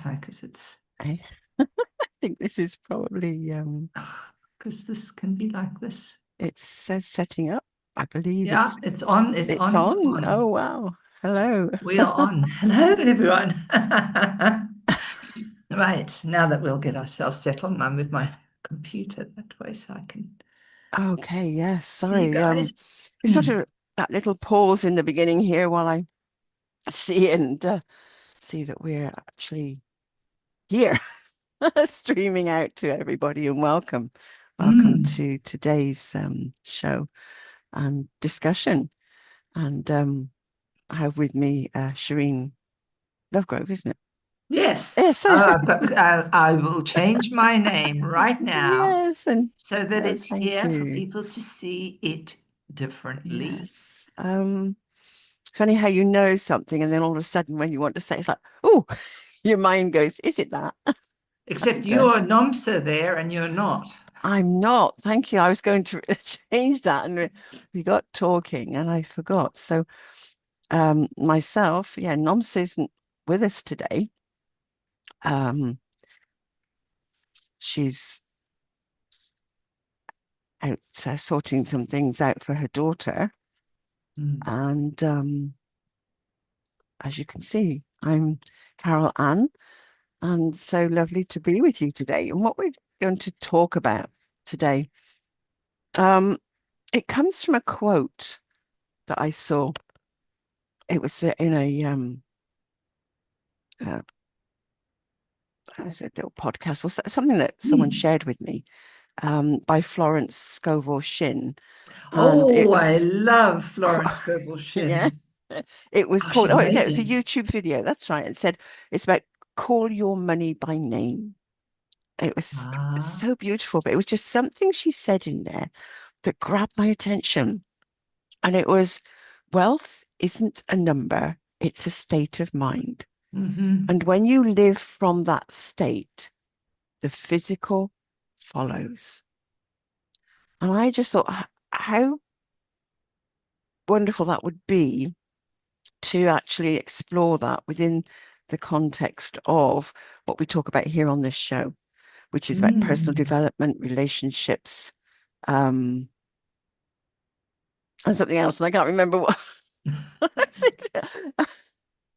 can't I? Because it's I think this is probably because this can be like this. it says setting up. I believe Yeah, it's on. It's it's on. It's on. on. Oh wow. Hello. We are on. Hello, everyone. Right, now that we'll get ourselves settled, and I move my computer that way so I can Okay, yes. see you Sorry. guys. It's sort of that little pause in the beginning here while I see that we're actually here streaming out to everybody and welcome Mm. to today's show and discussion. And I have with me Shireen Lovegrove, isn't it? Yes. Yes. Oh, I will change my name right now Yes, and so that it's thank here for you. people to see it differently. Yes. It's funny how you know something and then all of a sudden when you want to say it's like, oh, your mind goes, is it that? Except And you're Nomsa there and you're not. I'm not. Thank you. I was going to change that and we got talking and I forgot. So myself, yeah, Noms isn't with us today. She's out sorting some things out for her daughter. Mm. And as you can see, I'm Carol Ann, and so lovely to be with you today. And what we're going to talk about today, it comes from a quote that I saw. It was in uh, a little podcast or something that someone Mm. shared with me by Florence Scovel Shinn. And it Oh, I was, love Florence Scovel yeah, Shinn. it was Oh, called, she's oh, yeah, it was a amazing. YouTube video. That's right. It said, it's about call your money by name. It was Ah. so beautiful, but it was just something she said in there that grabbed my attention. And it was, wealth isn't a number, it's a state of mind. Mm-hmm. And when you live from that state, the physical follows. And I just thought how wonderful that would be to actually explore that within the context of what we talk about here on this show, which is about personal Mm. development, relationships, um, and something else. And I can't remember what.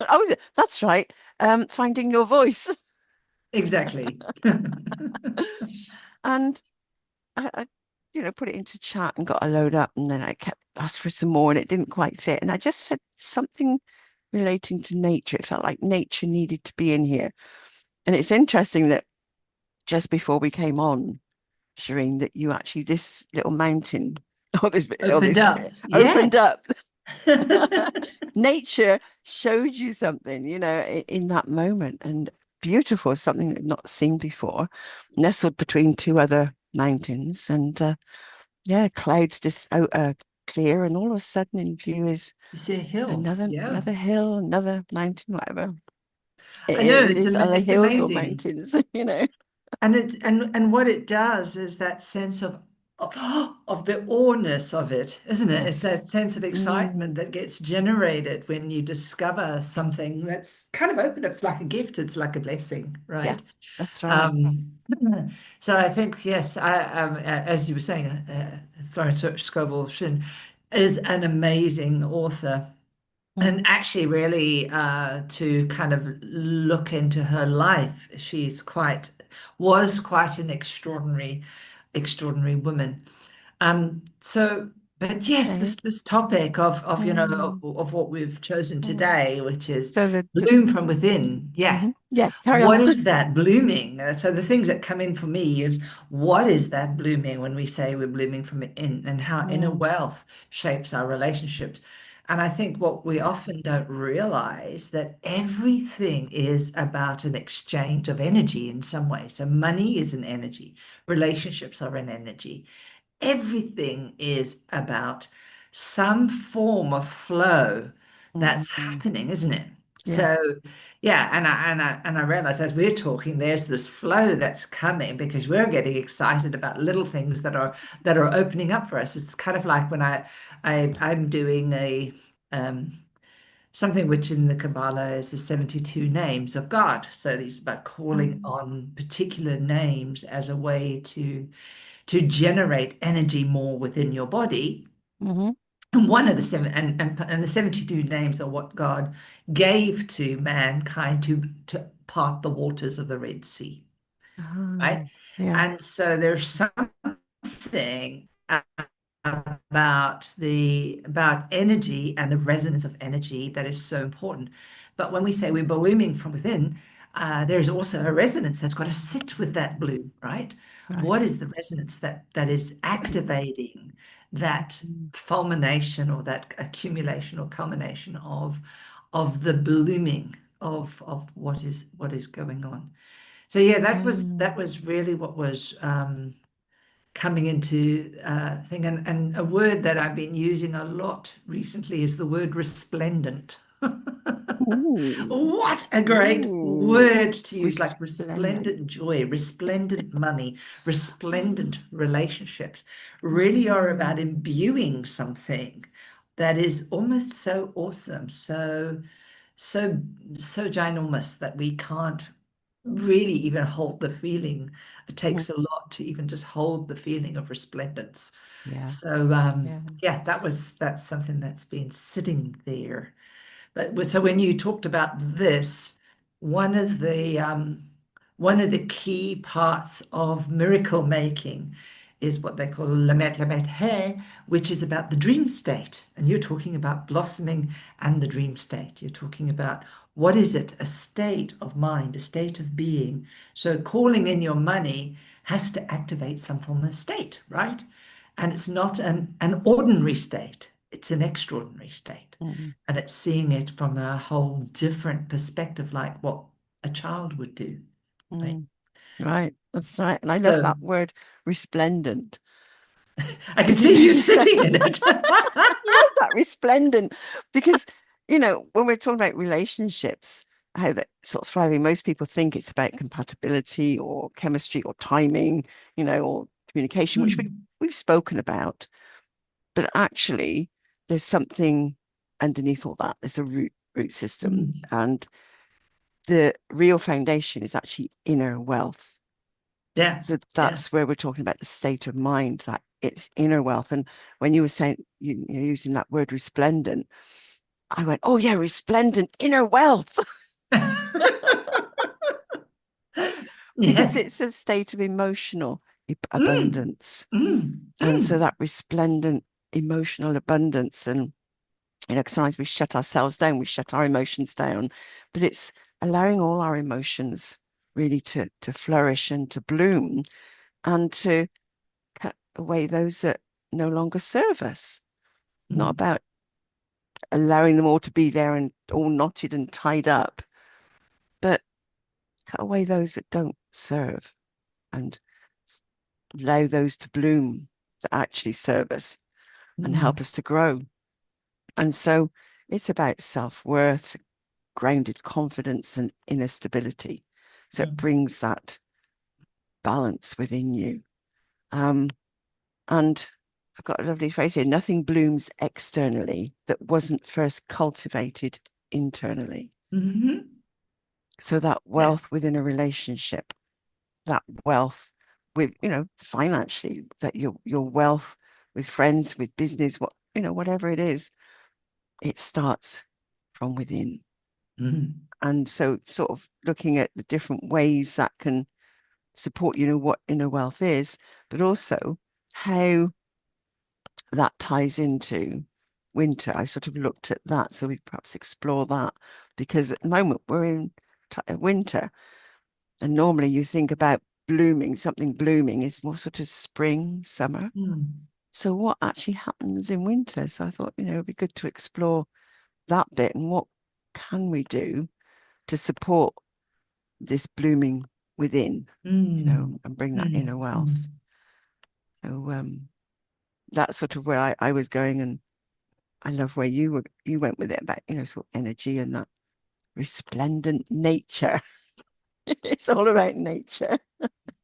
Oh, that's right. Finding your voice. Exactly. And I put it into chat and got a load up, and then I kept asked for some more, and it didn't quite fit. And I just said something relating to nature. It felt like nature needed to be in here. And it's interesting that just before we came on, Shireen, that you actually this little mountain, all Opened this up. opened Yes. up. Nature showed you something, in that moment, and beautiful, something that I'd not seen before, nestled between two other mountains, and yeah, clouds just out clear, and all of a sudden in view is You see a hill. Yeah. another hill, another mountain, whatever I know it is, other it's hills or amazing. mountains, And it's and what it does is that sense of the awness of it, isn't it? It's that Yes. sense of excitement Mm, that gets generated when you discover something that's kind of open. It's like a gift, it's like a blessing, yeah, right? that's right. Um, so I think, yes, as you were saying, Florence Scovel Shinn is an amazing author. And Mm, actually, really, to kind of look into her life, was quite an extraordinary woman. But yes, okay. this topic of Mm. of what we've chosen Mm. today, which is So bloom from within. Yeah, mhm. Yeah, carry on. what is that blooming? So the things that come in for me is what is that blooming when we say we're blooming from in, and how inner Mm, wealth shapes our relationships. And I think what we often don't realize that everything is about an exchange of energy in some way. So money is an energy, relationships are an energy. Everything is about some form of flow mm, that's mm. happening, isn't it? Yeah. So yeah, and I realize as we're talking, there's this flow that's coming because we're getting excited about little things that are opening up for us. It's kind of like when I'm doing a um, something which in the Kabbalah is the 72 names of God. So it's about calling Mm. on particular names as a way to generate energy more within your body. Mm-hmm. And one of the seven and the 72 names are what God gave to mankind to part the waters of the Red Sea, right? Oh, yeah. And so there's something about energy and the resonance of energy that is so important. But when we say we're blooming from within, there's also a resonance that's got to sit with that bloom, right? What Right. is the resonance that is activating that Mm. fulmination or that accumulation or culmination of the blooming of what is going on? So yeah, that Mm. was really what was coming into thing. And a word that I've been using a lot recently is the word resplendent. Ooh. What a great Ooh. word to use, like Resplendent. resplendent joy, resplendent money, resplendent relationships, really are about Mm. imbuing something that is almost so awesome, so so ginormous that we can't really even hold the feeling. It Mhm. takes a lot to even just hold the feeling of resplendence. Yeah. So Yeah. yeah, that's something that's been sitting there. But so when you talked about this, one of the um, one of the key parts of miracle making is what they call lamet he, which is about the dream state. And you're talking about blossoming and the dream state. You're talking about what is it? A state of mind, a state of being. So calling in your money has to activate some form of state, right? And it's not an ordinary state, it's an extraordinary state. Mm. And it's seeing it from a whole different perspective, like what a child would do, right? Mm. Right. That's right. And I love So that word resplendent I can because see you it's sitting in it. I love that resplendent because, when we're talking about relationships, how that sort of thriving, most people think it's about compatibility or chemistry or timing, or communication, which Mm, we've spoken about. But actually, there's something underneath all that. There's a root system. mm, And the real foundation is actually inner wealth. yeah, So yeah. that's where we're talking about the state of mind, that it's inner wealth. And when you were saying you're using that word resplendent, I went, oh yeah, resplendent inner wealth, because Yeah. it's a state of emotional Mm, abundance. mm, And so mm, that resplendent emotional abundance, and sometimes we shut ourselves down, we shut our emotions down, but it's allowing all our emotions really to flourish and to bloom, and to cut away those that no longer serve us. Not mm, about allowing them all to be there and all knotted and tied up, but cut away those that don't serve, and allow those to bloom that actually serve us and help mm, us to grow. And so it's about self-worth, grounded confidence, and inner stability. So it mm, brings that balance within you. Um, and I've got a lovely phrase here: nothing blooms externally that wasn't first cultivated internally. mhm. So that Yeah. wealth within a relationship, that wealth with, financially, that your wealth with friends, with business, whatever it is, it starts from within. Mm, And so sort of looking at the different ways that can support, what inner wealth is, but also how that ties into winter. I sort of looked at that. So we perhaps explore that, because at the moment we're in winter, and normally you think about blooming, something blooming is more sort of spring, summer. mm, So what actually happens in winter? So I thought, it'd be good to explore that bit, and what can we do to support this blooming within, mm, and bring that mm, inner wealth. mm. So that's sort of where I was going, and I love where you went with it about, sort of energy and that resplendent nature. It's all about nature.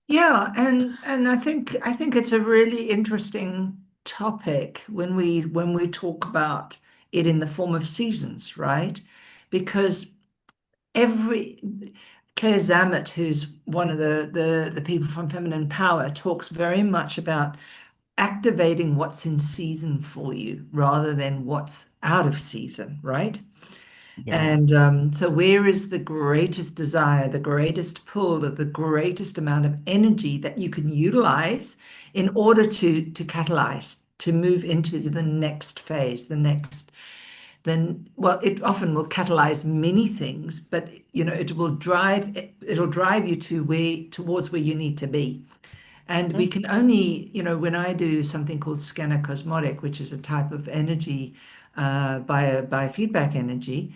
Yeah, and I think it's a really interesting topic when we talk about it in the form of seasons, right? Because every Claire Zammit, who's one of the people from Feminine Power, talks very much about activating what's in season for you rather than what's out of season, right? Yeah. And so, where is the greatest desire, the greatest pull, or the greatest amount of energy that you can utilize in order to catalyze, to move into the next phase, the next? Then, well, it often will catalyze many things, but it'll drive you to where towards where you need to be. And we Mm, can only, when I do something called scanner cosmotic, which is a type of energy, biofeedback energy,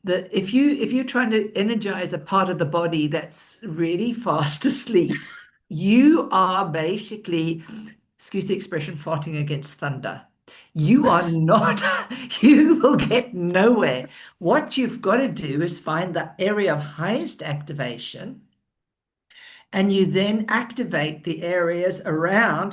that if you're trying to energize a part of the body that's really fast asleep, you are basically, excuse the expression, farting against thunder. You are not, you will get nowhere. What you've got to do is find the area of highest activation, and you then activate the areas around.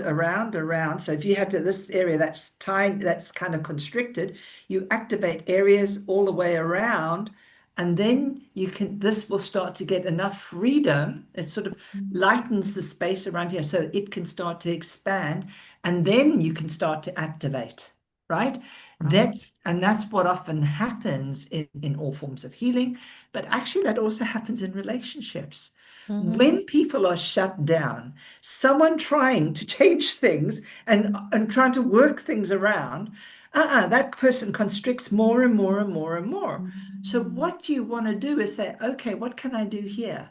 So if you had to this area that's tiny, that's kind of constricted, you activate areas all the way around, and then this will start to get enough freedom. It sort of mm, lightens the space around here so it can start to expand, and then you can start to activate. Right? right. That's what often happens in all forms of healing, but actually that also happens in relationships. Hmm. When people are shut down, someone trying to change things and trying to work things around, that person constricts more and more and more and more. So Mm, what you want to do is say, okay, what can I do here?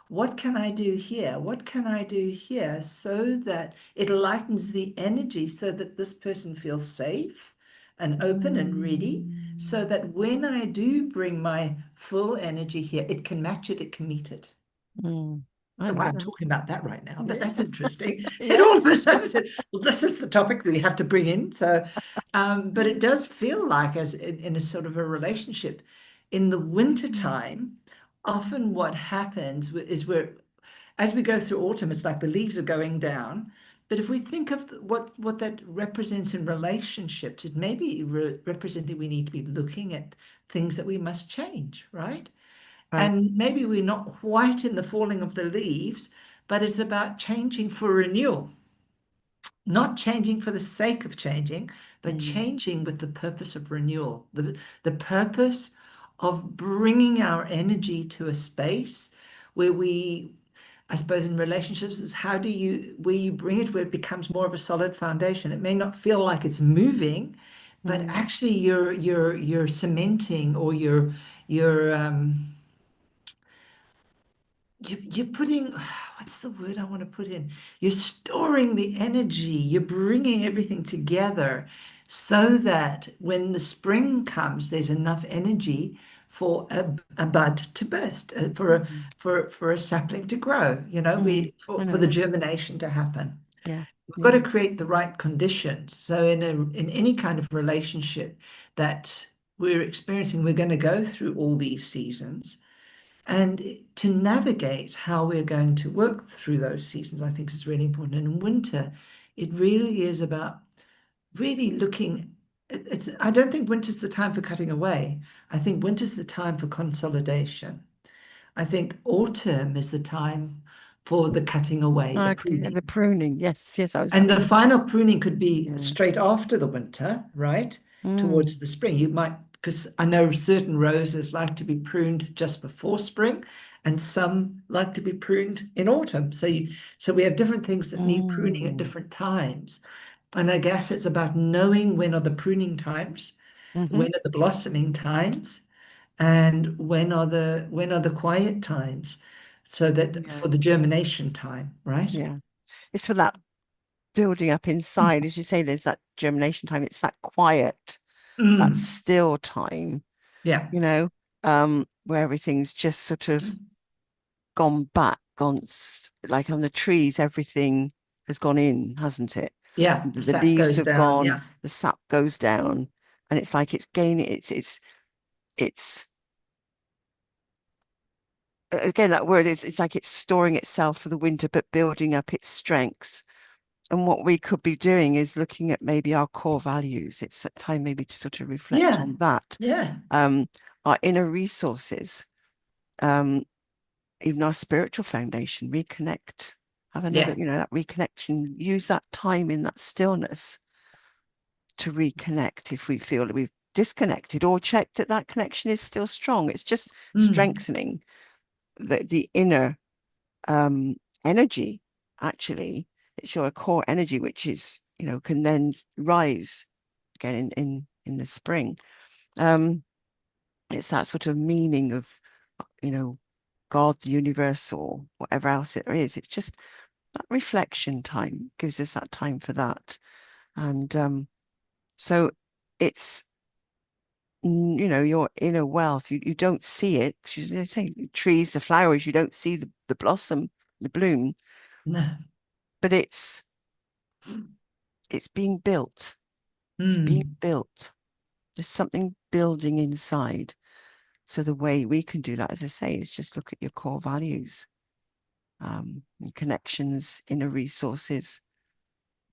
What can I do here? What can I do here so that it lightens the energy so that this person feels safe and open and ready, so mm, that when I do bring my full energy here, it can match it, it can meet it. mm. I I don't know why like I'm that. talking about that right now, but Yeah. that's interesting. It all of Yes. a sudden said, well, this is the topic we have to bring in. So, but it does feel like, as in a sort of a relationship, in the winter Mm, time, often what happens is as we go through autumn, it's like the leaves are going down. But if we think of what that represents in relationships, it may be representing we need to be looking at things that we must change, right? right. And maybe we're not quite in the falling of the leaves, but it's about changing for renewal, not changing for the sake of changing, but Mm, changing with the purpose of renewal, the purpose of bringing our energy to a space where I suppose in relationships is where you bring it where it becomes more of a solid foundation. It may not feel like it's moving, but mm, actually you're cementing, or you're you're putting, what's the word I want to put in? You're storing the energy, you're bringing everything together so that when the spring comes, there's enough energy for a bud to burst, mm, for a sapling to grow, I for the know. germination to happen. Yeah. We've got to Yeah. create the right conditions. So in any kind of relationship that we're experiencing, we're going to go through all these seasons. And to navigate how we're going to work through those seasons, I think is really important. And in winter, it really is about really looking. I don't think winter's the time for cutting away. I think winter's the time for consolidation. I think autumn is the time for the cutting away, the Okay. The pruning. pruning. Yes. Yes. I was. And the final pruning could be Yeah. straight after the winter, right? Towards Mm, the spring. You might, because I know certain roses like to be pruned just before spring, and some like to be pruned in autumn. So we have different things that need pruning at mm, different times. And I guess it's about knowing when are the pruning times, hmm. when are the blossoming times, and when are the quiet times, so that Yeah. for the germination time, right? Yeah. It's for that building up inside. As you say, there's that germination time. It's that quiet, that Mm. still time, Yeah. you know, where everything's just sort of gone back, like on the trees, everything has gone in, hasn't it? Yeah, the The sap leaves goes have down. gone, Yeah. the sap goes down, and it's like it's gaining, it's again that word is it's like it's storing itself for the winter, but building up its strength And what we could be doing is looking at maybe our core values. It's a time maybe to sort of reflect Yeah, on that. yeah, Um, our inner resources, um, even our spiritual foundation, reconnect, have another, yeah. that reconnection, use that time in that stillness to reconnect if we feel that we've disconnected, or check that that connection is still strong. It's just Mm, strengthening the inner um, energy, actually. It's your core energy, which is, can then rise again in the spring. Um, it's that sort of meaning of, you know, God, the universe, or whatever else it is. It's just that reflection time gives us that time for that. And so it's, your inner wealth. You don't see it. 'Cause they say trees, the flowers, you don't see the blossom, the bloom, no. but it's being built. It's being Mm, built. There's something building inside. So the way we can do that, as I say, is just look at your core values, and connections, inner resources.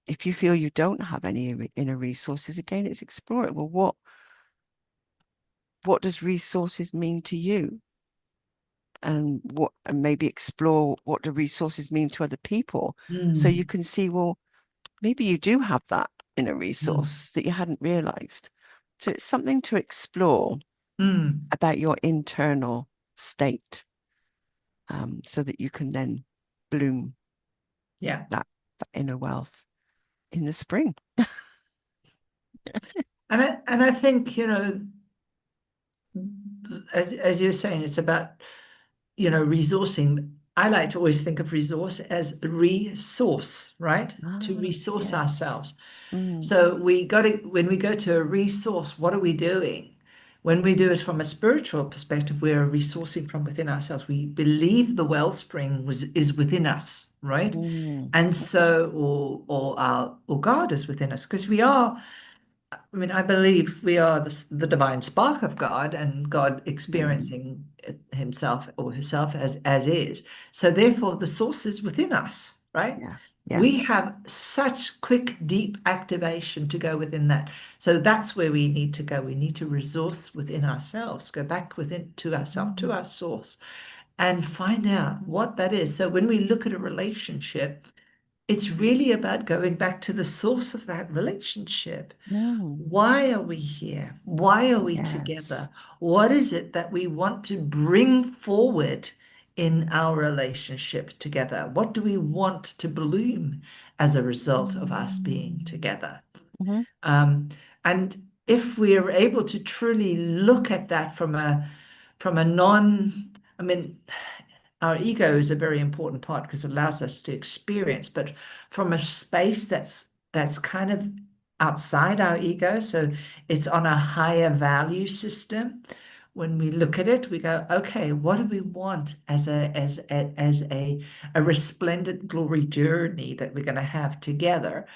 If you feel you don't have any inner resources, again, it's explore it. Well, what does resources mean to you? And maybe explore what the resources mean to other people. So you mm, can see, well, maybe you do have that inner mm, resource that you hadn't realized. So it's something to explore mm. about your internal state, so that you can then bloom Yeah. that inner wealth in the spring. And I think, as you're saying, it's about, resourcing. I like to always think of resource as resource, right? To Ah, resource yes. ourselves. Mm, So when we go to a resource, what are we doing? When we do it from a spiritual perspective, we're resourcing from within ourselves. We believe the wellspring is within us, right? mm, And so, or God is within us, because we are. I mean, I believe we are the divine spark of God, and God mm. experiencing himself or herself as is. So therefore, the source is within us, right? Yeah, yeah. We have such quick, deep activation to go within that. So that's where we need to go. We need to resource within ourselves, go back within to ourselves, to Mm, our source, and find out what that is. So when we look at a relationship, it's really about going back to the source of that relationship. mm, Why are we here? Why are we yes. together? What is it that we want to bring forward in our relationship together? What do we want to bloom as a result of us being together? Mhm, Um, and if we are able to truly look at that from a non, I mean, our ego is a very important part because it allows us to experience, but from a space that's kind of outside our ego, so it's on a higher value system. When we look at it, we go, okay, what do we want as a resplendent glory journey that we're going to have together?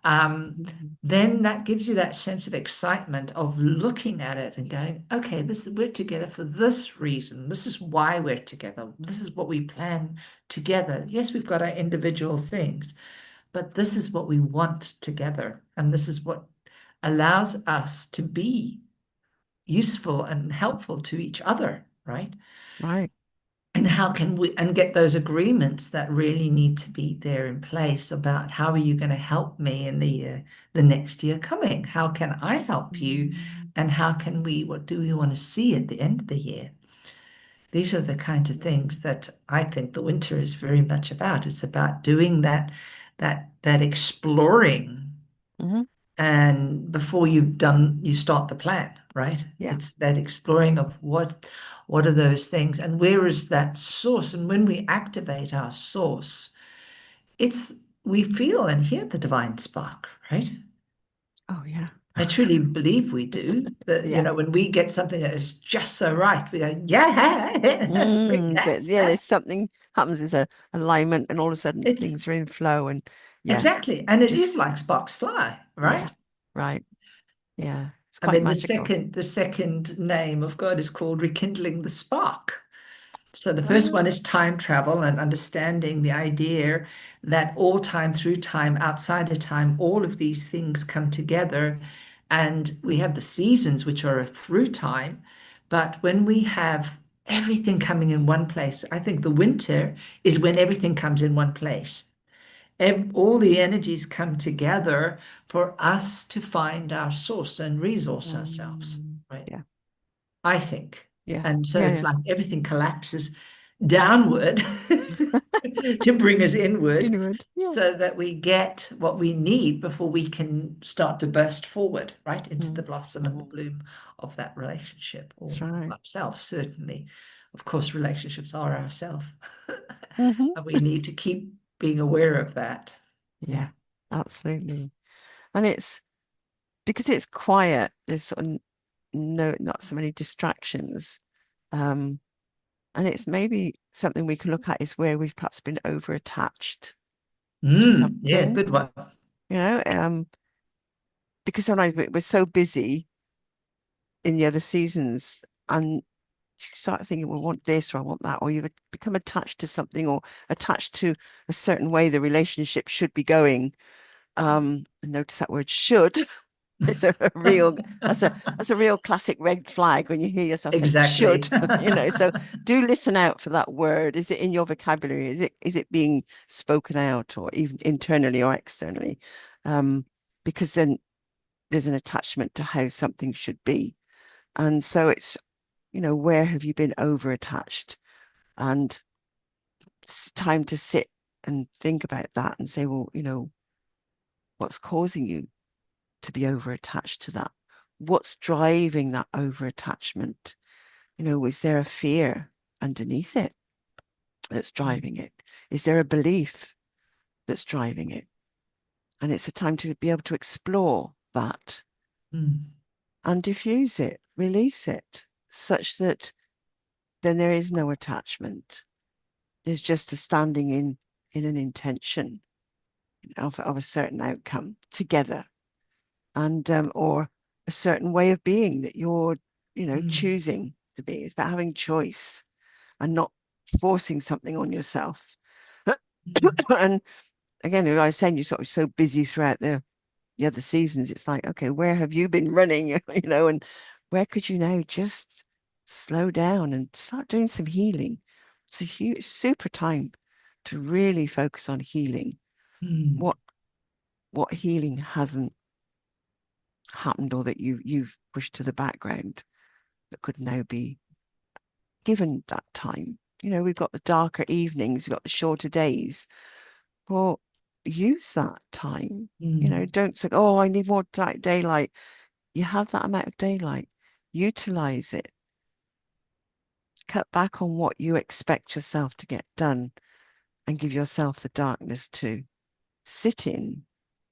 um, mhm, then that gives you that sense of excitement of looking at it and going, okay, we're together for this reason. This is why we're together. This is what we plan together. Yes, we've got our individual things, but this is what we want together. And this is what allows us to be useful and helpful to each other, right? right. And how can we and get those agreements that really need to be there in place about how are you going to help me in the next year coming? How can I help you? Mm, And how can what do we want to see at the end of the year? These are the kind of things that I think the winter is very much about. It's about doing that exploring mhm, and before you start the plan, right? yeah. It's that exploring of what are those things and where is that source? And when we activate our source, it's we feel and hear the divine spark, right? Oh, yeah. I truly believe we do. That, Yeah. when we get something that is just so right, we go, yeah, bring that Yeah, there's stuff. something happens, there's a alignment, and all of a sudden It's things are in flow. And yeah, exactly, and it is just, like sparks fly, yeah, right? right. Yeah, it's I quite mean, magical. the second name of God is called rekindling the spark. So the first one Ah, is time travel and understanding the idea that all time, through time, outside of time, all of these things come together. And we have the seasons, which are through time. But when we have everything coming in one place, I think the winter is when everything comes in one place. All the energies come together for us to find our source and resource ourselves, right? yeah, I think. yeah, And so yeah, it's yeah. like everything collapses downward to bring us inward Inward, yeah. so that we get what we need before we can start to burst forward, right, into the Mm, blossom and the mm, bloom of that relationship that's or right. ourselves, certainly. Of course, relationships are ourselves. Hmm. And we need to keep being aware of that. Yeah. Yeah, absolutely. And it's because it's quiet, there's sort of no, not so many distractions. Um, and it's maybe something we can look at is where we've perhaps been over attached to Yeah, something, good one. you know, because sometimes we're so busy in the other seasons and you start thinking, well, I want this or I want that, or you become attached to something or attached to a certain way the relationship should be going. And notice that word should. It's a real that's a real classic red flag when you hear yourself saying should, Exactly. so do listen out for that word. Is it in your vocabulary? Is it being spoken out or even internally or externally? Um, because then there's an attachment to how something should be. And so it's, where have you been over attached? And it's time to sit and think about that and say, well, what's causing you to be over attached to that? What's driving that over attachment? Is there a fear underneath it that's driving it? Is there a belief that's driving it? And it's a time to be able to explore that Mm, and diffuse it, release it, such that then there is no attachment. There's just a standing in an intention of a certain outcome together, and or a certain way of being that you're mm, choosing to be. It's about having choice and not forcing something on yourself. mm, And again, as I was saying, you're sort of so busy throughout the other seasons. It's like, okay, where have you been running? And where could you now just slow down and start doing some healing? It's a huge, super time to really focus on healing. mm, What healing hasn't happened or that you've pushed to the background that could now be given that time. We've got the darker evenings, we've got the shorter days. Well, use that time. mm, Don't say, oh, I need more daylight. You have that amount of daylight. Utilize it. Cut back on what you expect yourself to get done and give yourself the darkness to sit in,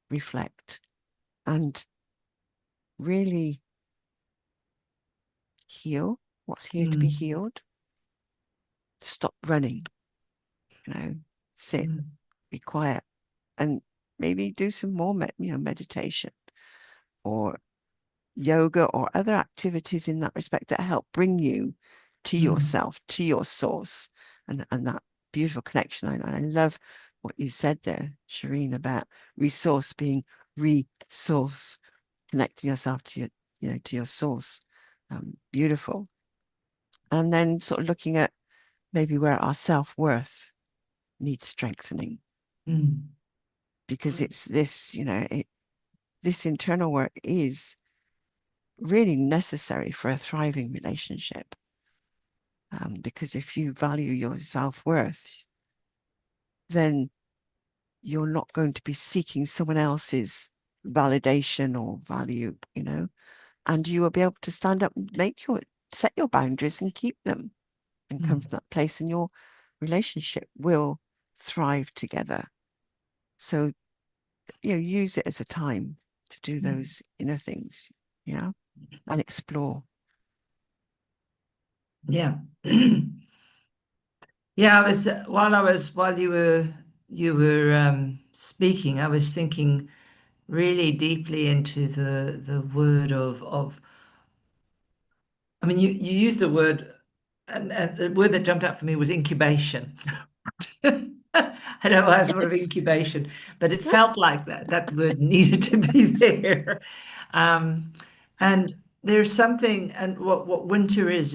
reflect, and really heal what's here to be mm, healed. Stop running, sit, mm, be quiet, and maybe do some more meditation or yoga or other activities in that respect that help bring you to mm, yourself, to your source, and that beautiful connection. I love what you said there, Shireen, about resource being resource, connecting yourself to your source. Beautiful. And then sort of looking at maybe where our self-worth needs strengthening, mm, because it's this, this internal work is really necessary for a thriving relationship. Because if you value your self-worth, then you're not going to be seeking someone else's validation or value, and you will be able to stand up and set your boundaries and keep them and come mm, from that place, and your relationship will thrive together. So, use it as a time to do mm. those inner things, and explore. Yeah. Yeah, while you were speaking, I was thinking really deeply into the word of I mean you used the word and the word that jumped out for me was incubation. I don't know why I thought of incubation, but it felt like that word needed to be there. Um, and there's something, and what winter is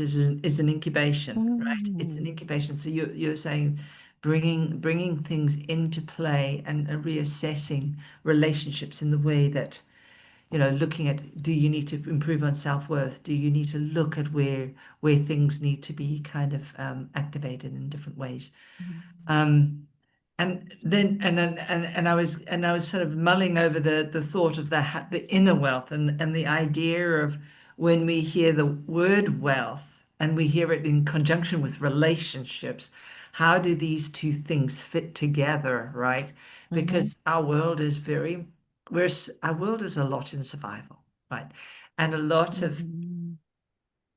an incubation, right? It's an Mm, incubation. So you're saying bringing things into play and reassessing relationships in the way that, looking at, do you need to improve on self-worth? Do you need to look at where things need to be kind of activated in different ways? Um, and I was sort of mulling over the thought of the inner wealth and the idea of when we hear the word wealth and we hear it in conjunction with relationships, how do these two things fit together, right? mhm, Because our world is a lot in survival, right? And mhm,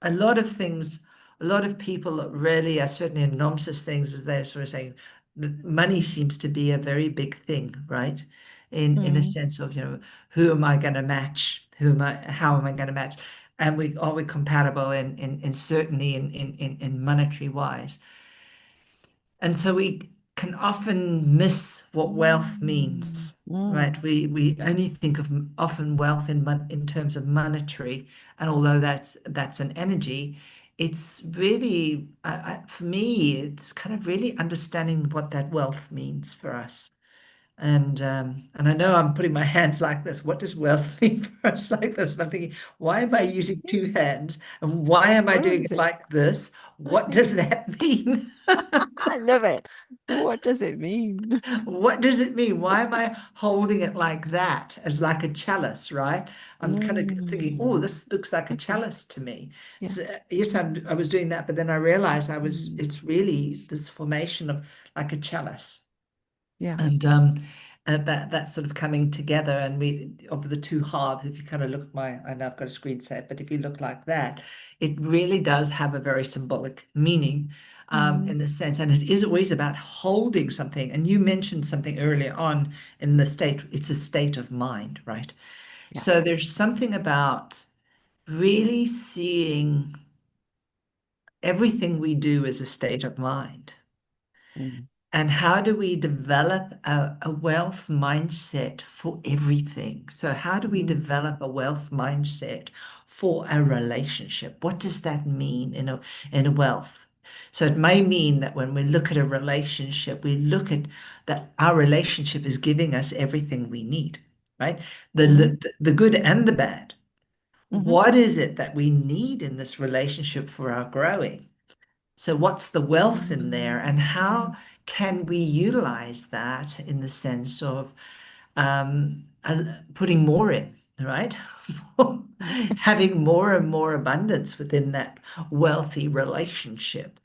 a lot of things, a lot of people really are certainly in NOMSIS things, as they're sort of saying, that money seems to be a very big thing, right? In a mhm, sense of, who am I going to match? How am I going to match? And are we compatible in certainly in monetary wise? And so we can often miss what wealth mm, means, mm, right? We only think of often wealth in terms of monetary, and although that's an energy, it's really for me, it's kind of really understanding what that wealth means for us. And I know I'm putting my hands like this. What does wealth mean for us like this? And I'm thinking, why am I using two hands? And why am I What doing is it it? like this? What does that mean? I love it. What does it mean? What does it mean? Why am I holding it like that, as like a chalice, right? I'm kind of thinking, oh, Mm, this looks like a okay. chalice to me. Yeah. So, yes, I was doing that, but then I realized Mm, it's really this formation of like a chalice. yeah. And that sort of coming together, and we of the two halves, if you kind of look at I know I've got a screen set, but if you look like that, it really does have a very symbolic meaning, Mm, in the sense, and it is always about holding something. And you mentioned something earlier on in the state, it's a state of mind, right? yeah. So there's something about really seeing everything we do as a state of mind. Mm, And how do we develop a wealth mindset for everything? So, how do we mm, develop a wealth mindset for a relationship? What does that mean in a wealth? So, it may mean that when we look at a relationship, we look at that our relationship is giving us everything we need, right? The, mhm, the good and the bad. mhm, What is it that we need in this relationship for our growing? So, what's the wealth in there, and how mm, can we utilize that in the sense of putting more in, right? Having more and more abundance within that wealthy relationship.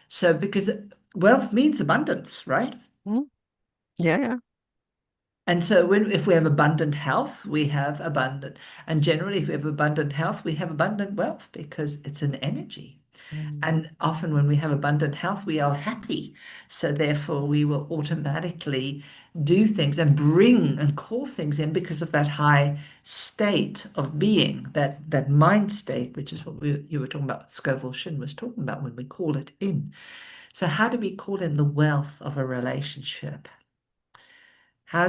So, because wealth means abundance, right? mm. Yeah, yeah. And so, if we have abundant health, we have abundant, and generally, if we have abundant health, we have abundant wealth because it's an energy. Mm, And often, when we have abundant health, we are happy. So, therefore, we will automatically do things and bring and call things in because of that high state of being, that mind state, which is what you were talking about, Scoville Shin was talking about when we call it in. So, how do we call in the wealth of a relationship? How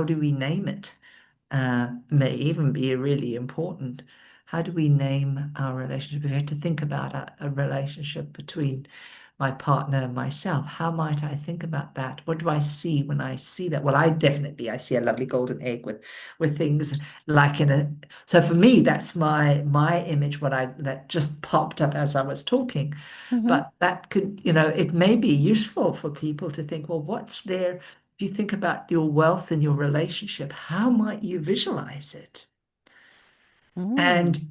do we name it? May even be really important. How do we name our relationship? If we had to think about a relationship between my partner and myself, how might I think about that? What do I see when I see that? Well, I see a lovely golden egg with things like in a. So for me, that's my image. That just popped up as I was talking, mhm, but that could, it may be useful for people to think, well, what's there? If you think about your wealth in your relationship, how might you visualize it? And mm,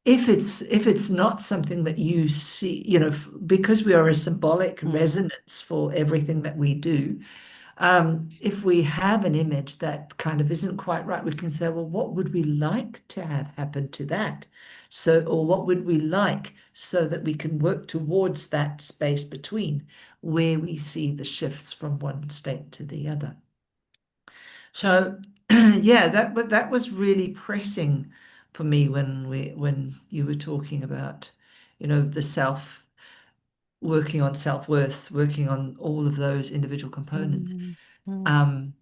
if it's not something that you see, because we are a symbolic mm, resonance for everything that we do, if we have an image that kind of isn't quite right, we can say, well, what would we like to have happen to that? So, or what would we like so that we can work towards that space between where we see the shifts from one state to the other. So yeah, that was really pressing for me when you were talking about the self, working on self-worth, working on all of those individual components. Mm, mm, Um,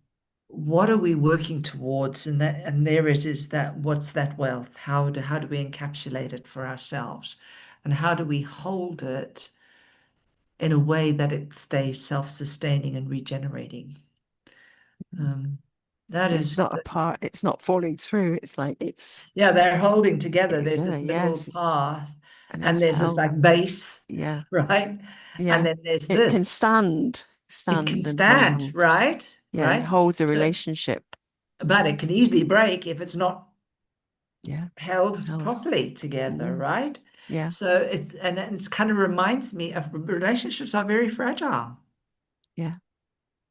what are we working towards? And there it is, that what's that wealth? How do we encapsulate it for ourselves? And how do we hold it in a way that it stays self-sustaining and regenerating? mm. Um, that So it's is, not apart, it's not falling through. It's like yeah, they're holding together. it's There's there, this middle yes. path, And and it's there's this held. like base, Yeah. right? And Yeah. then there's It can this. stand, It can stand and stand, hold. right? Yeah, and Right? hold the So, relationship. but it can easily break if it's not Yeah. held Held. properly together, Mm, right? yeah. So it's kind of reminds me of relationships are very fragile. Yeah.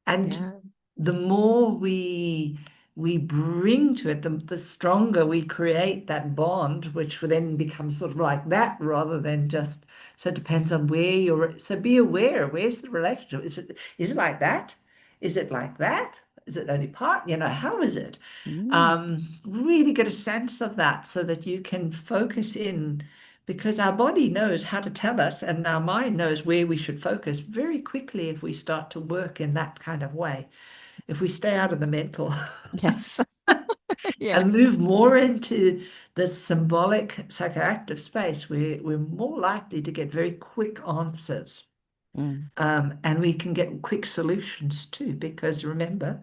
And Yeah. the more we bring to it, the stronger we create that bond, which then becomes sort of like that rather than just, so it depends on where you're, so be aware, where's the relationship? Is it like that? Is it like that? Is it only part? How is it? Mm, Really get a sense of that so that you can focus in, because our body knows how to tell us and our mind knows where we should focus very quickly if we start to work in that kind of way. If we stay out of the mental yes. Yeah. and move more into the symbolic psychoactive space, we're more likely to get very quick answers. Mm, And we can get quick solutions too, because remember,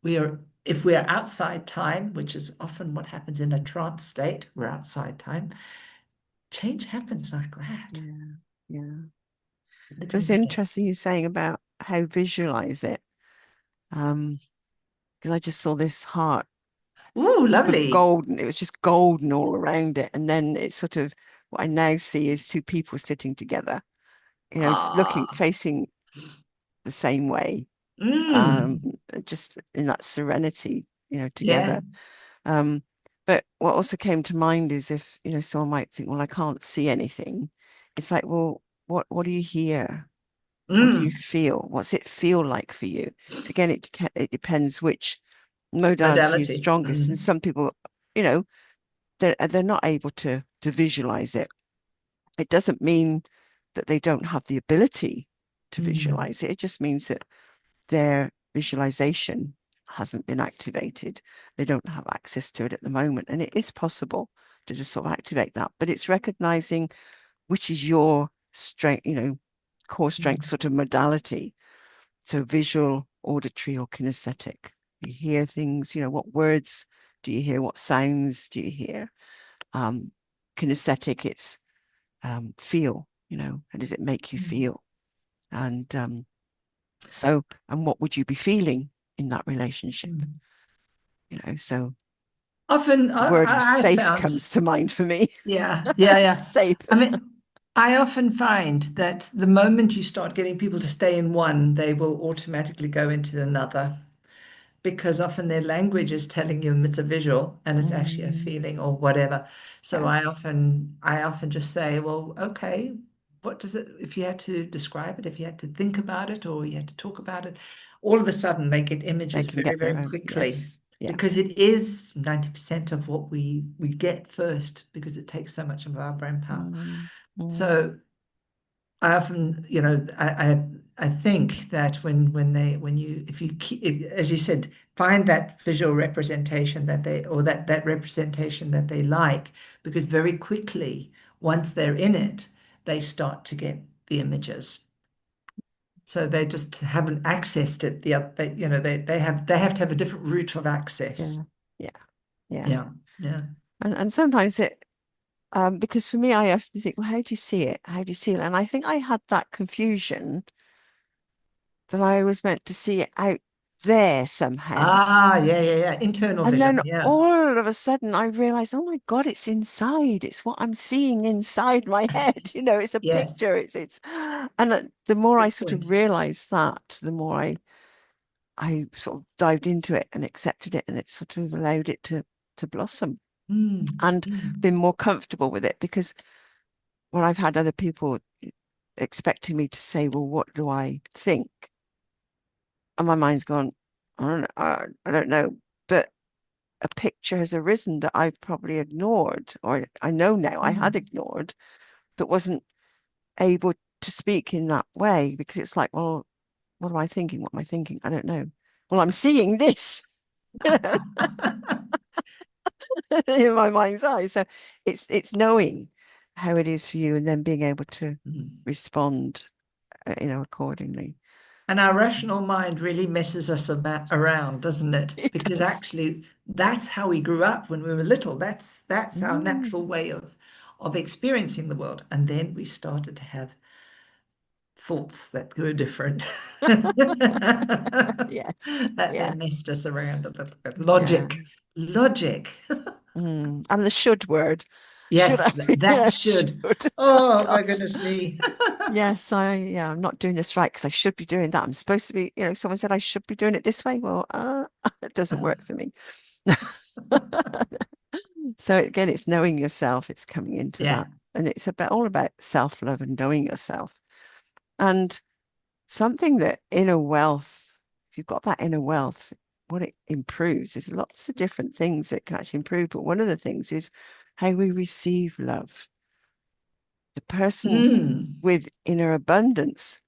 we are if we are outside time, which is often what happens in a trance state, we're outside time, change happens like that. yeah. Yeah. It Literally was instantly. interesting you saying about how visualize it. Um, because I just saw this heart Ooh, of lovely. golden. It was just golden all around it. And then it's sort of what I now see is two people sitting together, looking, Ah, facing the same way, um, mm, just in that serenity, yeah. together. Um, but what also came to mind is if, someone might think, well, I can't see anything. It's like, well, what do you hear? What do you Mm, feel? What's it feel like for you? So again, it depends which modality is modality. strongest. And some people, you know, they're not able to visualize it. It doesn't mean that they don't have the ability to Mm, visualize it. It just means that their visualization hasn't been activated. They don't have access to it at the moment. And it is possible to just sort of activate that. But it's recognizing which is your strength, core strength mm, sort of modality. So visual, auditory, or kinesthetic. You hear things, what words do you hear? What sounds do you hear? Um, Kinesthetic, it's feel, how does it make you mm, feel? And and what would you be feeling in that relationship? mm. So Often the word of I safe found, comes to mind for me. yeah, yeah, yeah. Safe. I mean, I often find that the moment you start getting people to stay in one, they will automatically go into another, because often their language is telling you it's a visual and it's actually a Mm, feeling or whatever. So yeah, I often just say, well, okay, what does it, if you had to describe it, if you had to think about it or you had to talk about it, all of a sudden they get they images can very, get their very own. quickly, Yes. Yeah. because it is 90% of what we get first, because it takes so much of our brain power. Mm, mm, So I often, I think that when you, if you keep, as you said, find that visual representation that they, or that representation that they like, because very quickly, once they're in it, they start to get the images. So they just haven't accessed it. They have to have a different route of access. yeah. Yeah. Yeah. Yeah, yeah. And sometimes because for me, I often think, well, how do you see it? How do you see it? And I think I had that confusion that I was meant to see it out there somehow. Ah, yeah, yeah, yeah. Internal And then vision. Yeah. all of a sudden I realized, oh my God, it's inside. It's what I'm seeing inside my head. It's a picture. Yes. It's and the more I Good sort of point. realized that, the more I sort of dived into it and accepted it, and it sort of allowed it to blossom Mm, and mm, been more comfortable with it. Because when I've had other people expecting me to say, well, what do I think? And my mind's gone, I don't know. But a picture has arisen that I've probably ignored, or I know now I had mm, ignored, but wasn't able to speak in that way because it's like, well, what am I thinking? What am I thinking? I don't know. Well, I'm seeing this in my mind's eye. So it's knowing how it is for you and then being able to Mm. respond, accordingly. And our rational mind really messes us around, doesn't it? It Because does. actually, that's how we grew up when we were little. That's our Mm. natural way of experiencing the world. And then we started to have thoughts that were different. Yes. That Yeah. messed us around a little bit. Yeah. Logic. And the should word. Should Yes, I? that Yeah, should. should. Oh Oh my gosh. goodness me. Yes, yeah, I'm not doing this right because I should be doing that. I'm supposed to be, someone said I should be doing it this way. Well, it doesn't work for me. So again, it's knowing yourself, it's coming into Yeah. that. And it's all about self-love and knowing yourself. And something that inner wealth, if you've got that inner wealth, what it improves is lots of different things that can actually improve. But one of the things is how we receive love. The person Mm. with inner abundance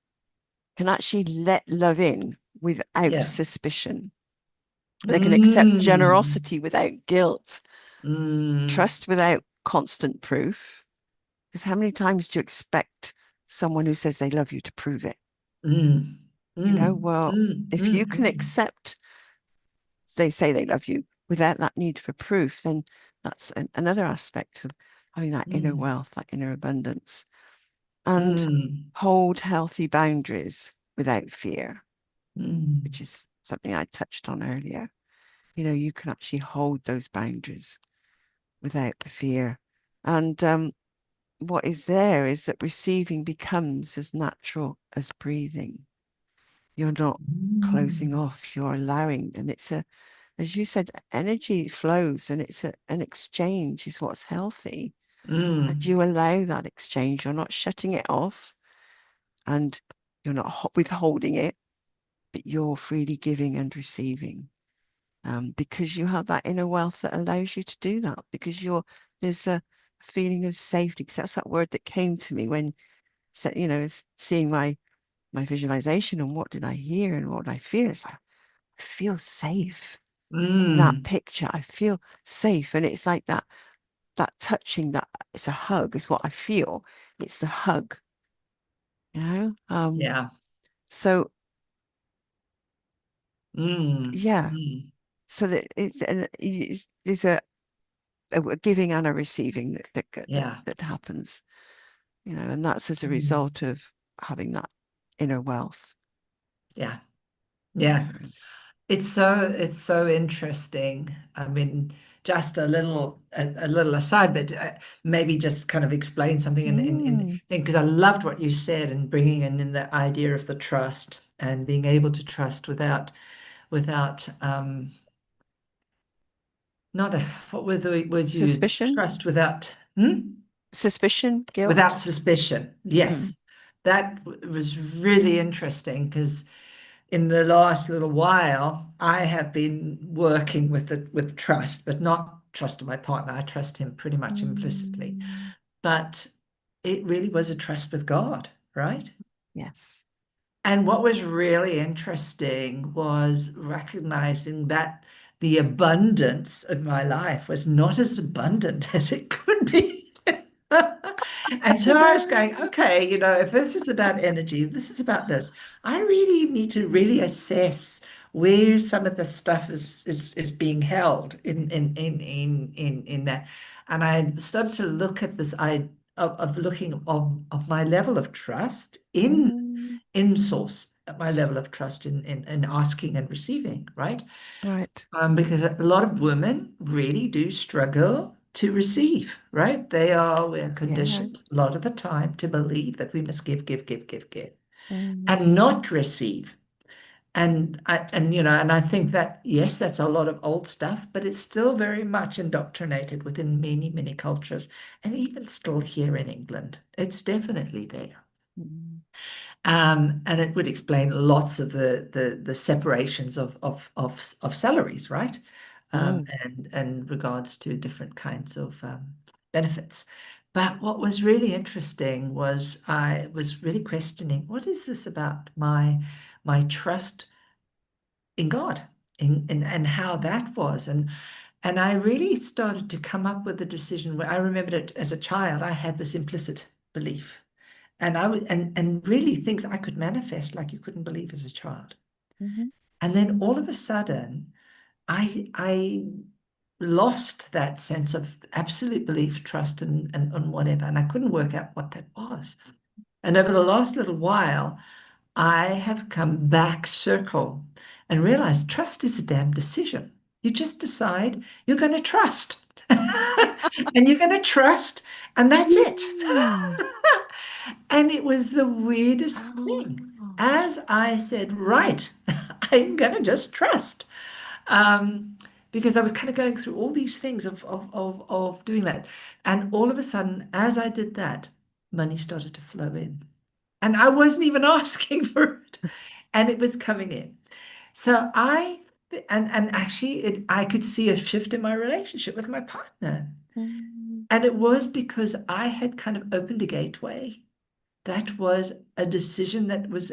can actually let love in without Yeah. suspicion. They can accept Mm. generosity without guilt, Mm. trust without constant proof. Because how many times do you expect someone who says they love you to prove it? Mm. Mm. Well, Mm. if you Mm. can Mm. accept they say they love you without that need for proof, then that's another aspect of having that inner Mm. wealth, that inner abundance, and Mm. hold healthy boundaries without fear, which Mm. is something I touched on earlier. You can actually hold those boundaries without the fear. And what is there is that receiving becomes as natural as breathing. You're not closing Mm. off, you're allowing. And as you said, energy flows and an exchange is what's healthy. And Mm. you allow that exchange. You're not shutting it off and you're not withholding it, but you're freely giving and receiving. Because you have that inner wealth that allows you to do that because there's a feeling of safety because that's that word that came to me when seeing my visualization and what did I hear and what I feel. It's like I feel safe in that Mm. picture. I feel safe, and it's like that touching, that it's a hug is what I feel. It's the hug, you know. Yeah. So Mm. yeah, Mm. so that there's a giving and a receiving Yeah. that happens, and that's as a Mm. result of having that inner wealth. Yeah. Yeah. It's so interesting. I mean, just a little aside, but maybe just kind of explain something in Mm, thing because I loved what you said and bringing in the idea of the trust and being able to trust without not a what was the word you used? suspicion, Trust without hmm? suspicion, Without guilt. suspicion. Mm. Yes, that was really interesting because in the last little while, I have been working with trust, but not trust of my partner. I trust him pretty much implicitly. Mm. But it really was a trust with God, right? Yes. And what was really interesting was recognizing that the abundance of my life was not as abundant as it could be. And so I was going, okay, if this is about energy, this is about this. I really need to really assess where some of the stuff is being held in that. And I started to look at this I of looking of my level of trust Mm. in source, at my level of trust in asking and receiving, right? Right. Because a lot of women really do struggle to receive, right? We're Yeah. conditioned a lot of the time to believe that we must give, give, give, give, give, Mm. and not receive. And I think that yes, that's a lot of old stuff, but it's still very much indoctrinated within many, many cultures, and even still here in England, it's definitely there. Mm. And it would explain lots of the separations of salaries, right? Mm. And regards to different kinds of benefits. But what was really interesting was I was really questioning what is this about my trust in God and how that was. And I really started to come up with a decision where I remembered it as a child, I had this implicit belief. And I would and really things I could manifest like you couldn't believe as a child. Mhm. And then all of a sudden, I lost that sense of absolute belief, trust, and whatever. And I couldn't work out what that was. And over the last little while, I have come back circle and realized trust is a damn decision. You just decide you're going to trust. And you're going to trust, and that's it. Mm. And it was the weirdest thing. Oh. As I said, right, I'm going to just trust. Um, because I was kind of going through all these things of doing that. And all of a sudden, as I did that, money started to flow in. And I wasn't even asking for it. And it was coming in. So and actually, I could see a shift in my relationship with my partner. Mm. And it was because I had kind of opened a gateway. That was a decision that was,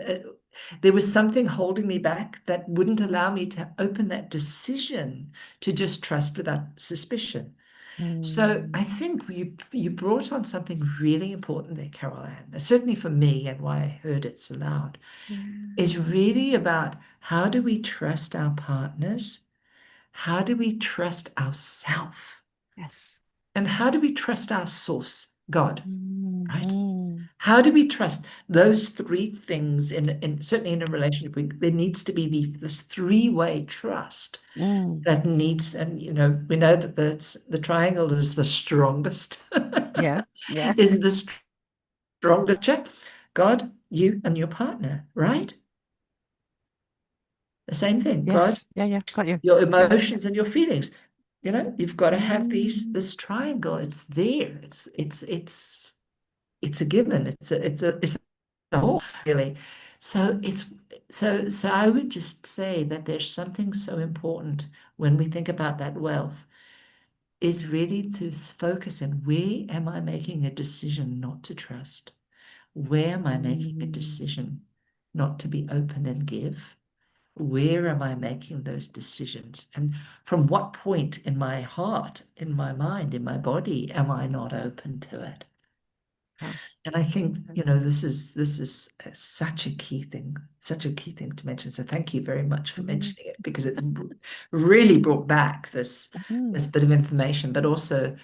there was something holding me back that wouldn't allow me to open that decision to just trust without suspicion. So I Mm. think you brought on something really important there, Carol Ann. Certainly for me, and why I heard it so loud, is Mm. really about how do we trust our partners? How do we trust ourselves? Yes. And how do we trust our source, God, Mm. right? Mm. How do we trust those three things in certainly in a relationship? There needs to be this three-way trust Mm. that needs, and we know that the triangle is the strongest, Yeah. Yeah. is the strongest. God, you, and your partner, right? The same thing. God, Yes. Yeah. Yeah. Got you. your Yeah. emotions and your feelings. You've got to have Mm. this triangle. It's there. It's a given. It's a whole, really. So so I would just say that there's something so important when we think about that wealth is really to focus in where am I making a decision not to trust? Where am I making a Mm. decision not to be open and give? Where am I making those decisions? And from what point in my heart, in my mind, in my body am I not open to it? Wow. And I think, Okay. this is such a key thing to mention. So thank you very much for Mm. mentioning it because it really brought back Mm. this bit of information, but also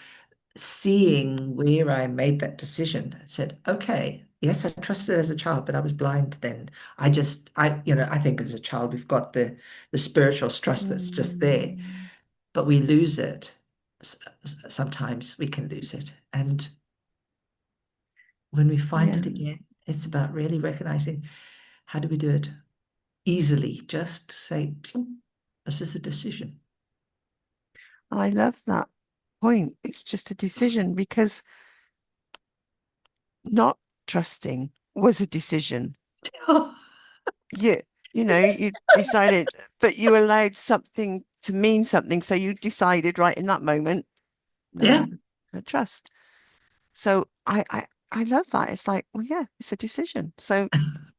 seeing where I made that decision. I said, okay, yes, I trusted as a child, but I was blind then. I think as a child we've got the spiritual trust that's just there, Mm. but we lose it. Sometimes we can lose it, and when we find Yeah. it again, it's about really recognizing how do we do it easily. Just say, this is a decision. I love that point. It's just a decision because not trusting was a decision. Oh, You, you decided that you allowed something to mean something. So you decided right in that moment, no, yeah. I'm gonna trust. So I love that. It's like, well, yeah, it's a decision. So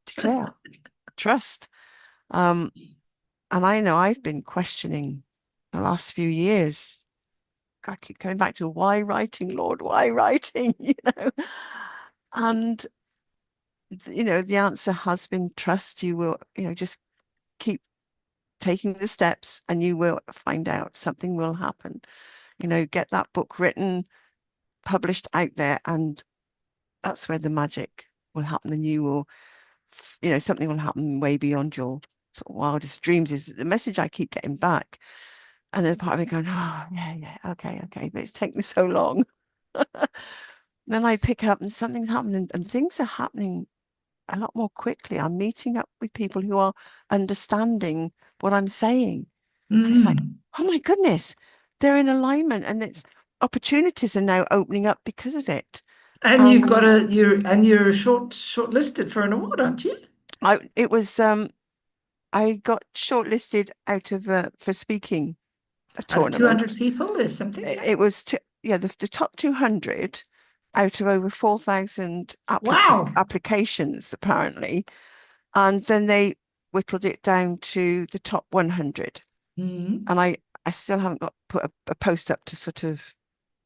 declare trust. Um, and I know I've been questioning the last few years. I keep going back to why writing, Lord, why writing, And the answer has been trust. You will, just keep taking the steps and you will find out something will happen. Get that book written, published out there, and that's where the magic will happen. And you will, something will happen way beyond your sort of wildest dreams is the message I keep getting back. And there's part of me going, oh, yeah, yeah, okay, but it's taking so long. Then I pick up and something's happening and things are happening a lot more quickly. I'm meeting up with people who are understanding what I'm saying. And it's like, Mm. oh my goodness, they're in alignment and it's opportunities are now opening up because of it. And you've got And you're shortlisted for an award, aren't you? I got shortlisted out of for speaking a Out of 200 tournament. people, there's something, yeah. It was yeah, the top 200. out of over 4,000 Wow. applications, apparently. And then they whittled it down to the top 100. Mm. And I still haven't got put a post up to sort of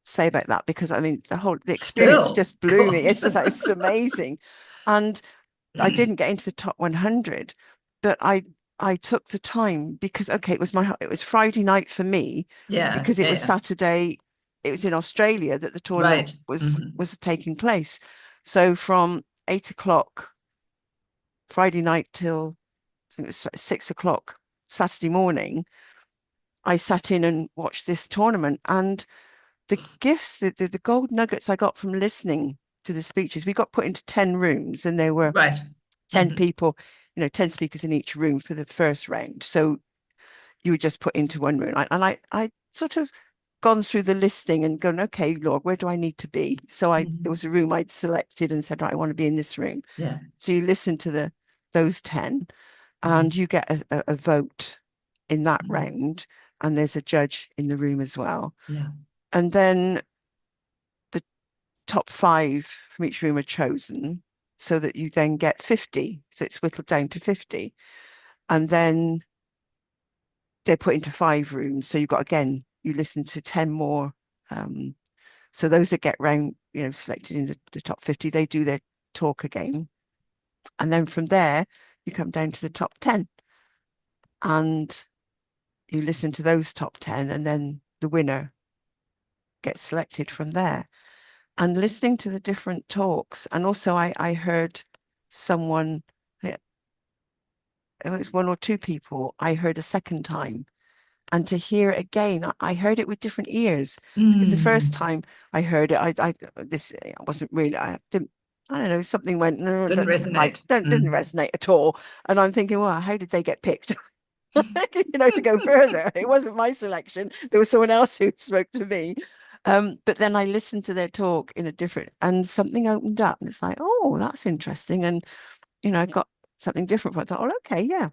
say about that, because I mean the experience Still, just blew me. God. It's just like, it's amazing. And I didn't get into the top 100, but I took the time because, okay, it was Friday night for me, Yeah, because it yeah, was yeah. Saturday. It was in Australia that the tournament Right. was Hmm. was taking place. So from 8 o'clock Friday night till I think it was 6 o'clock Saturday morning, I sat in and watched this tournament. And the gifts, the gold nuggets I got from listening to the speeches, we got put into 10 rooms, and there were Right. 10 Hmm. people, 10 speakers in each room for the first round. So you were just put into one room. I sort of gone through the listing and gone, okay, Lord, where do I need to be? So there Hmm. was a room I'd selected and said, right, I want to be in this room. Yeah. So you listen to those 10, and Hmm. you get a vote in that Hmm. round, and there's a judge in the room as well. Yeah. And then the top five from each room are chosen, so that you then get 50. So it's whittled down to 50. And then they're put into 5 rooms. So you've got, again, you listen to 10 more. Um, so those that get round, selected in the top 50, they do their talk again. And then from there, you come down to the top 10, and you listen to those top 10, and then the winner gets selected from there. And listening to the different talks, and also I heard someone, it was one or two people I heard a second time, and to hear it again, I heard it with different ears, because the first Mm. time I heard it, I wasn't really, I didn't, I don't know, something went, no, Didn't like, resonate. didn't Mm. resonate at all. And I'm thinking, well, how did they get picked? To go further. It wasn't my selection. There was someone else who spoke to me. But then I listened to their talk in a different, and something opened up, and it's like, oh, that's interesting. And, I got something different from it. I thought, oh, okay, yeah.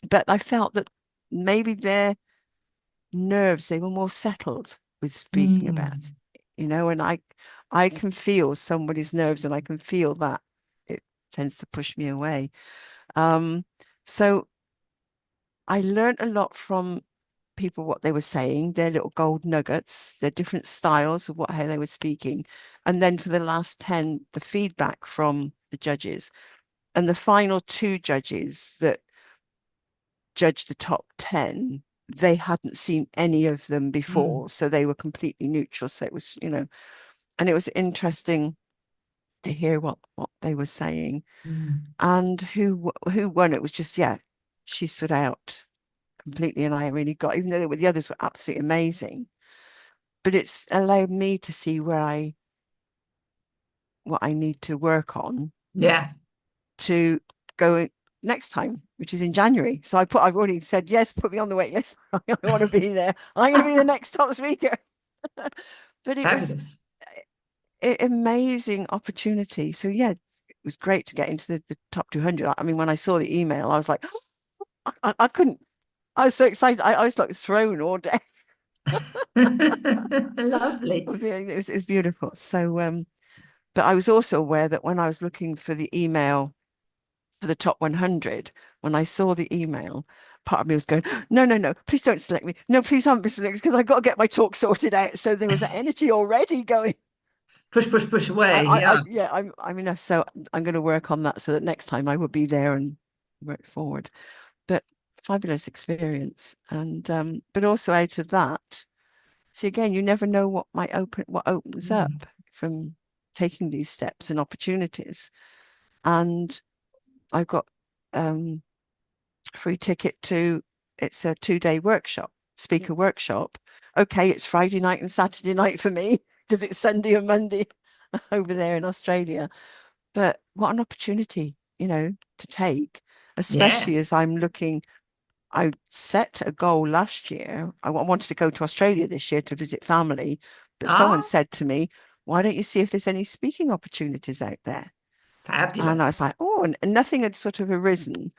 But I felt that maybe their nerves, they were more settled with speaking about, Mm. and I can feel somebody's nerves, and I can feel that it tends to push me away. Um, so I learned a lot from people, what they were saying, their little gold nuggets, their different styles of how they were speaking. And then for the last 10, the feedback from the judges. And the final two judges that judged the top 10, they hadn't seen any of them Mm. before. So they were completely neutral. So it was, and it was interesting to hear what they were saying. Mm. And who won, it was just, yeah, she stood out completely. And I really got, even though the others were absolutely amazing, but it's allowed me to see what I need to work on Yeah. to go next time, which is in January. So I've already said, yes, put me on the wait list. I want to be there. I'm going to be the next top speaker. But it was Fabulous. an amazing opportunity. So yeah, it was great to get into the top 200. I mean, when I saw the email, I was like, I couldn't, I was so excited. I was like thrown all day. Lovely. It was beautiful. So, but I was also aware that when I was looking for the email for the top 100, when I saw the email, part of me was going, no, no, no, please don't select me. No, please don't be selected, because I've got to get my talk sorted out. So there was that energy already going. Push, push, push away. Yeah. Yeah, I'm enough. So I'm going to work on that, so that next time I will be there and work forward. But fabulous experience. And, but also out of that, see, again, you never know what opens Mm. up from taking these steps and opportunities. And I've got a free ticket to, it's a 2-day workshop, speaker workshop. Okay, it's Friday night and Saturday night for me, because it's Sunday and Monday over there in Australia. But what an opportunity, to take, Yeah. especially as I'm looking. I set a goal last year. I wanted to go to Australia this year to visit family, but someone Ah, said to me, why don't you see if there's any speaking opportunities out there? And I fabulous. was like, oh, and nothing had sort of arisen.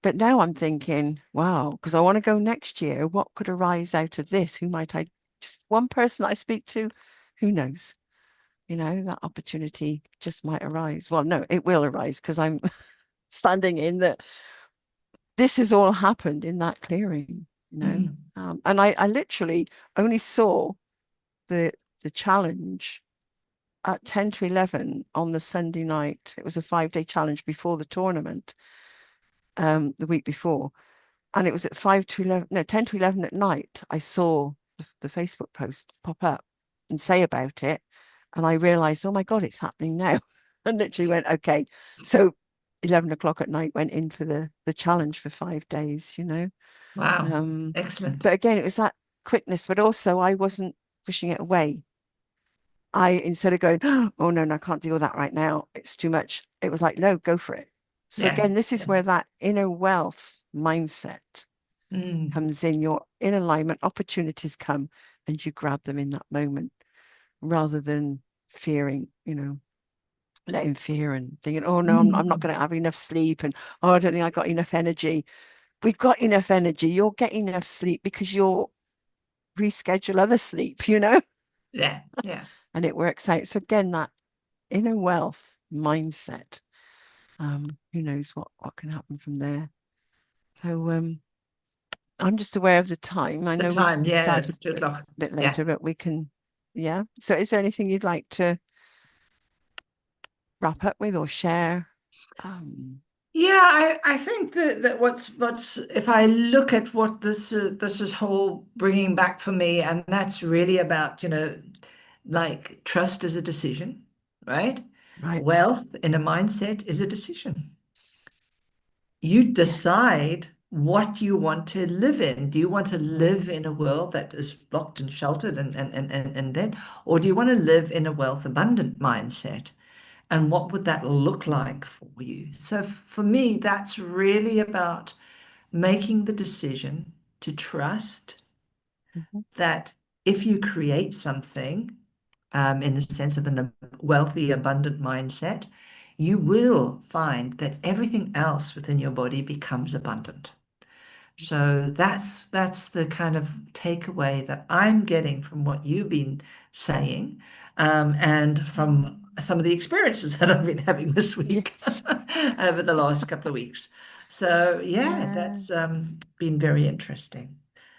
But now I'm thinking, wow, because I want to go next year. What could arise out of this? Who might I, just one person I speak to? Who knows? that opportunity just might arise. Well, no, it will arise because I'm standing in that this has all. In that clearing. Mm. And I literally only saw the challenge at 10 to 11 on the Sunday night. It was a 5-day challenge before the tournament, the week before. And it was at 5 to 11, no, 10 to 11 at night. I saw the Facebook post pop up and say about it. And I realized, oh my God, it's happening now. And literally went, okay. So 11 o'clock at night went in for the challenge for 5 days. Wow. Um, Excellent. but again, it was that quickness, but also I wasn't pushing it away. Instead of going, oh no, I can't deal with that right now. It's too much. It was like, no, go for it. So Yeah. again, this is Yeah. where that inner wealth mindset Mm. comes in. You're in alignment, opportunities come and you grab them in that moment rather than fearing, letting fear and thinking, oh no, I'm not Mm. going to have enough sleep. And oh, I don't think I got enough energy. We've got enough energy. You're getting enough sleep because you're reschedule other sleep. Yeah. Yeah. And it works out. So again, that inner wealth mindset, who knows what can happen from there. So I'm just aware of the time. I The know we time. Yeah. started It's 2 o'clock. a bit Yeah. later, but we can, yeah. So is there anything you'd like to wrap up with or share? Yeah, I think that what's if I look at what this is whole bringing back for me, and that's really about, like trust is a decision, right? Right. Wealth in a mindset is a decision. You Yes. decide what you want to live in. Do you want to live in a world that is blocked and sheltered and then, or do you want to live in a wealth abundant mindset? And what would that look like for you? So for me, that's really about making the decision to trust Mhm. that if you create something, in the sense of a wealthy, abundant mindset, you will find that everything else within your body becomes abundant. So that's the kind of takeaway that I'm getting from what you've been saying, and from some of the experiences that I've been having this week Yes. over the last couple of weeks. So yeah, Yeah. that's been very interesting.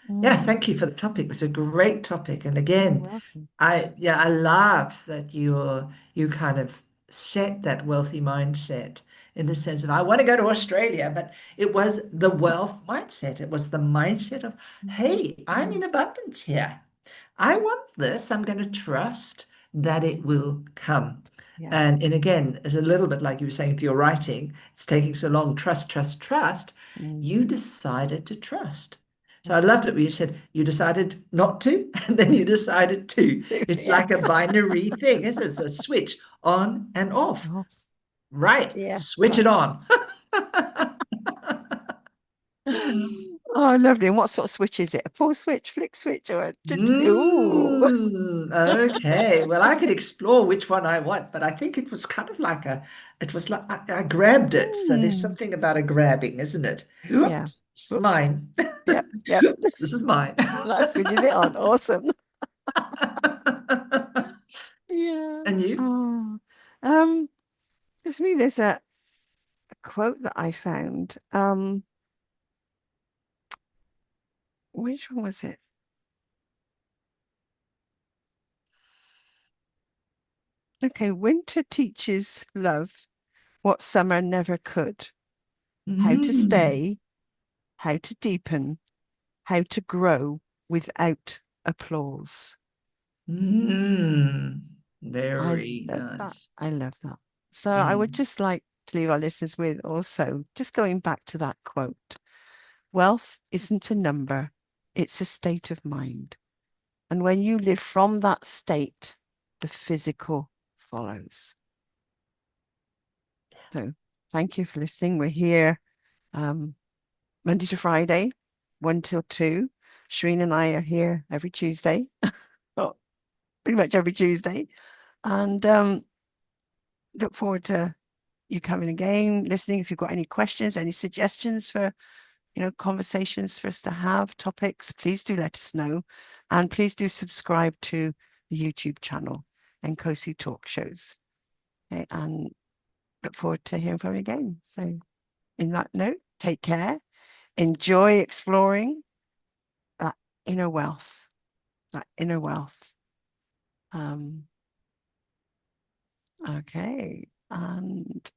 Yeah, Mm. thank you for the topic. It was a great topic. And You're again, welcome. I love that you kind of set that wealthy mindset in the sense of I want to go to Australia, but it was the wealth mindset. It was the mindset of, hey, I'm Mm. in abundance here. I want this. I'm going to trust that it will come. Yeah. And again, it's a little bit like you were saying, if you're writing, it's taking so long, trust, trust, trust. Mm. You decided to trust. So Yeah. I loved it when you said you decided not to, and then you decided to. It's like a Yes. binary thing, isn't it? It's a switch on and off. Oh, Right, yeah. switch it Right. on. Oh, lovely. And what sort of switch is it? A pull switch, flick switch, or ooh. Okay. Well, I could explore which one I want, but I think it was kind of like it was like I grabbed it. So there's Mm. something about a grabbing, isn't it? Yeah. Oops, it's Oop. mine. Yep. Yep. This is mine. That switches it on. Awesome. Yeah. And you? Oh. For me, there's a quote that I found. Which one was it? Okay, winter teaches love what summer never could. How to Mm, stay, how to deepen, how to grow without applause. mm, I very love that. nice. I love that. So I would Mm, just like to leave our listeners with also just going back to that quote. Wealth isn't a number, it's a state of mind. And when you live from that state, the physical follows. So thank you for listening. We're here um, Monday to Friday, 1 till 2. Shereen and I are here every Tuesday, well, pretty much every Tuesday. And look forward to you coming again, listening. If you've got any questions, any suggestions for, conversations for us to have, topics, please do let us know. And please do subscribe to the YouTube channel. and Kosi talk shows. Okay, and look forward to hearing from you again. So, in that note, take care, enjoy exploring that inner wealth, that inner wealth. Okay, and